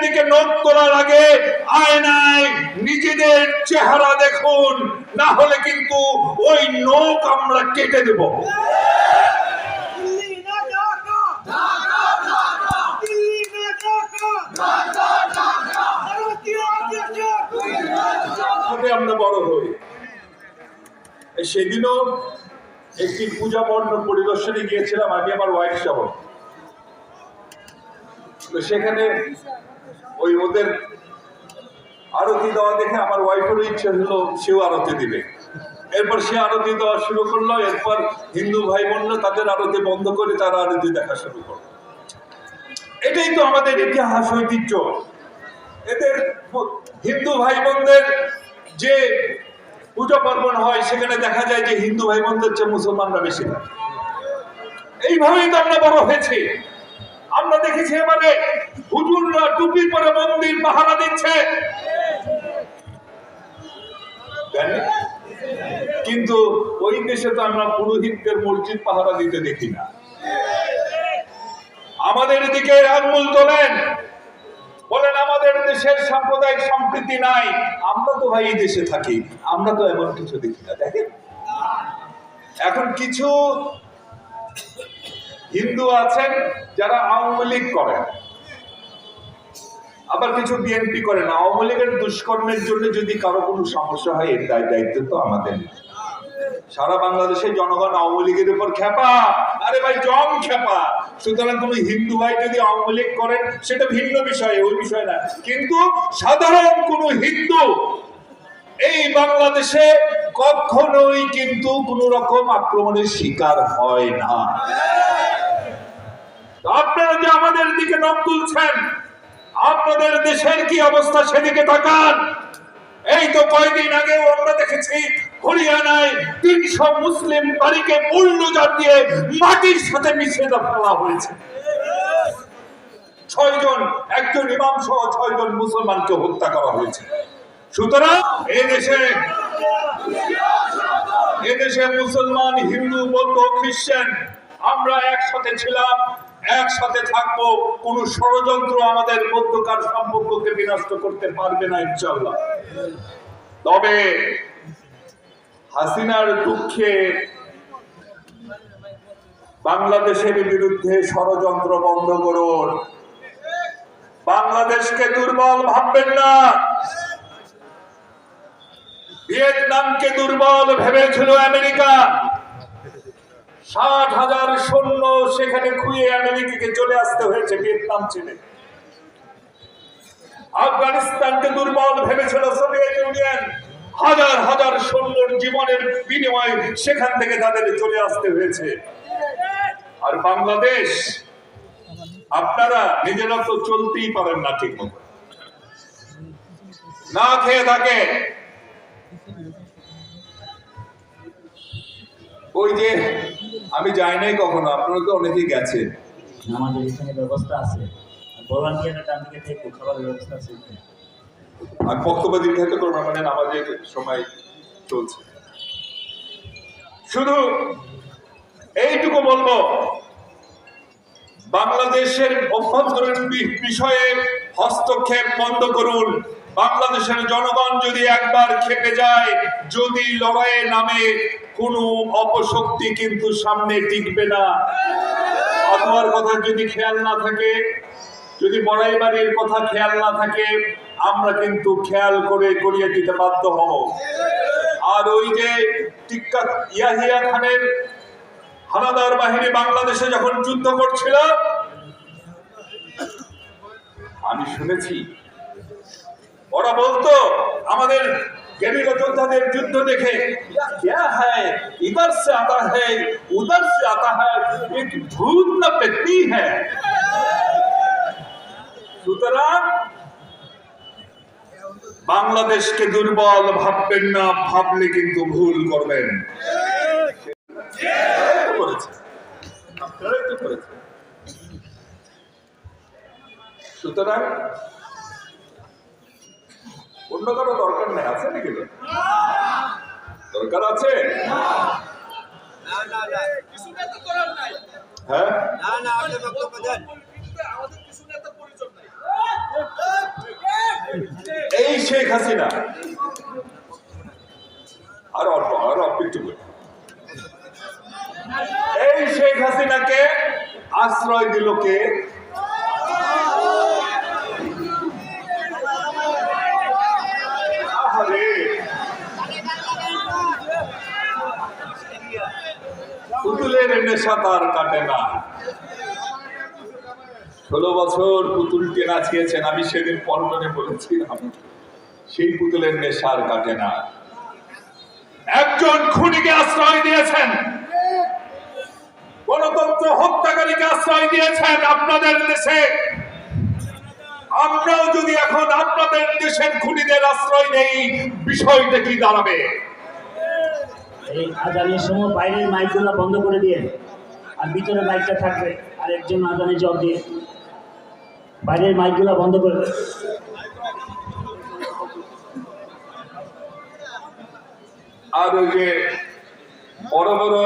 দিকে নখ তোলার আগে আয়নায় নিজেদের চেহারা দেখুন, না হলে কিন্তু ওই নখ আমরা কেটে দেব। আমরা বড় হই। সেদিনও একটি পূজা মণ্ডপ পরিদর্শনে গিয়েছিলাম আমি আমার ওয়াইফ সহ। তো সেখানে ওই ওদের আরতি দেওয়া দেখে আমার ওয়াইফেরও ইচ্ছে হলো সেও আরতি দিবে। এরপর সে আরতি দেওয়া শুরু করলো। এরপর হিন্দু ভাই বোনরা তাদের আরতি বন্ধ করে তারা আরতি দেখা শুরু করলো। এটাই তো আমাদের ইতিহাস, ঐতিহ্য। এদের হিন্দু ভাই বোনদের যে পূজা পার্বণ হয় সেখানে দেখা যায় যে হিন্দু ভাই বোনদের চেয়ে মুসলমানরা বেশি থাকে। এইভাবেই তো আমরা বড় হয়েছি। আমরা দেখেছি মানে হুজুররা টুপি পরে মন্দির পাহারা দিচ্ছে, কিন্তু ওই দেশে তো আমরা পুরোহিতদের মসজিদ পাহারা দিতে দেখি না। আমাদের দিকে আঙ্গুল তোলেন, বলেন আমাদের দেশের সাম্প্রদায়িক সম্প্রীতি নাই। আমরা তো ভাই এই দেশে থাকি, আমরা তো এমন কিছু দেখি না। দেখেন এখন কিছু হিন্দু আছেন যারা আওয়ামী লীগ করেন, আবার কিছু বিএনপি করেন। আওয়ামী লীগের দুষ্কর্মের জন্য যদি কারো কোনো সমস্যা হয় এর দায়িত্ব তো আমাদের। সারা বাংলাদেশের জনগণ আওয়ামী লীগের উপর খেপা, আরে ভাই জম খেপা। সুতরাং কোন হিন্দু ভাই যদি আওয়ামী লীগ করেন সেটা ভিন্ন বিষয়, ওই বিষয় না। কিন্তু সাধারণ কোন হিন্দু এই বাংলাদেশে কখনোই কিন্তু কোন রকম আক্রমণের শিকার হয় না। আপনারা যে আমাদের দিকে নখ তুলছেন, আপনাদের দেশের কি অবস্থা সেদিকে তাকান। এই তো কয়েকদিন আগেও আমরা দেখেছি হরিয়ানায় ৩০০ মুসলিম বাড়িকে বুলডোজার দিয়ে মাটির সাথে মিশিয়ে ফেলা হয়েছে। ৬ জন, একজন ইমাম সহ ৬ জন মুসলমানকে হত্যা করা হয়েছে। সুতরাং এদেশে মুসলমান, হিন্দু, বৌদ্ধ, খ্রিস্টান আমরা একসাথে ছিলাম, একসাথে থাকবো। কোন ষড়যন্ত্র আমাদের মধ্যকার সম্পর্ককে বিনষ্ট করতে পারবে না ইনশাআল্লাহ। তবে হাসিনার দুঃখে বাংলাদেশের বিরুদ্ধে ষড়যন্ত্র বন্ধ করুন। বাংলাদেশকে দুর্বল ভাববেন না। ভিয়েতনামকে দুর্বল ভেবেছিল আমেরিকা। ৬০,০০০ সৈন্য সেখানে খুঁয়ে আমেরিকাকে চলে আসতে হয়েছে ভিয়েতনাম ছেড়ে। আফগানিস্তানকে দুর্বল ভেবেছিল সোভিয়েত ইউনিয়ন। হাজার হাজার সৈন্যর জীবনের বিনিময়ে সেখান থেকে তাদের চলে আসতে হয়েছে। আর বাংলাদেশ, আপনারা নিজেরা তো চলতেই পারেন না ঠিক মতো, না খেয়ে থাকে। ওই যে আমি যাই নাই কখনো, আপনারা তো অনেকেই গেছেন। আমাদের এখানে ব্যবস্থা আছে, ভলান্টিয়ারের ডান দিকে থেকে খাবারের ব্যবস্থা আছে। আমি বক্তব্য দীর্ঘায়িত করবো, মানে আমাদের সময় চলছে। শুধু এইটুকু বলবো, বাংলাদেশের অভ্যন্তরীণ বিষয়ে হস্তক্ষেপ বন্ধ করুন। বাংলাদেশের জনগণ যদি একবার খেপে যায়, যদি লড়াইয়ে নামে, কোনো অপশক্তি কিন্তু সামনে টিকবে না। অথবার কথা যদি খেয়াল না থাকে, যদি বড়াই বাড়ির কথা খেয়াল না থাকে, আমরা কিন্তু খেয়াল করে করিয়ে দিতে বাধ্য হব। আর ওই যে টিক্কা ইয়াহিয়া খানের হানাদার বাহিনী বাংলাদেশে যখন যুদ্ধ করছিল, আমি শুনেছি ওরা বলতো আমাদের গেরিলা যোদ্ধাদের যুদ্ধ দেখে, क्या है इधर से आता है उधर से आता है एक भूत न पेतनी है। সুতরাং বাংলাদেশকে দুর্বল ভাববেন না, ভাবলে কিন্তু ভুল করবেন। সুতরাং অন্য কারো দরকার নেই, আছে নাকি? দরকার আছে? হ্যাঁ, শেখ হাসিনা, আর অল্প একটু বলি, এই শেখ হাসিনাকে আশ্রয় দিল কে? পুতুলের নেশা তার কাটে না। 16 বছর পুতুলকে নাচিয়েছেন, আমি সেদিন পল্টনে বলেছিলাম, সেই পুতুলের নেশার কাটে না। একজন খুনিকে আশ্রয় দিয়েছেন, গণতন্ত্র হত্যাকারীকে আশ্রয় দিয়েছেন আপনাদের দেশে। আমরাও যদি এখন আপনাদের দেশের খুনিদের আশ্রয় নেই, বিষয়টা কি দাঁড়াবে? এই আজানের সময় বাইরের মাইকগুলো বন্ধ করে দিয়ে, আর ভিতরে মাইকটা থাকবে, আর একজন আজানে জব দিয়ে বাইরের মাইকগুলো বন্ধ করে দেয়। আর ওই যে বড় বড়